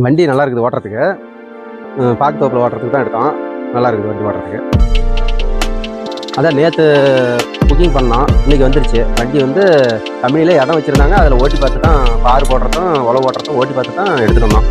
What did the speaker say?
வண்டி நல்லா இருக்குது ஓட்டுறதுக்கு. பாக்கு தோப்பில் ஓட்டுறதுக்கு தான் எடுத்தோம். நல்லா இருக்குது வண்டி ஓட்டுறதுக்கு. அதான் நேற்று புக்கிங் பண்ணோம், இன்றைக்கி வந்துருச்சு. வண்டி வந்து கம்பெனியில் இடம் வச்சுருந்தாங்க, அதில் ஓட்டி பார்த்து தான் பார் போடுறதும் உழவு ஓட்டுறதும் ஓட்டி பார்த்து தான் எடுத்துகிட்டு வந்தோம்.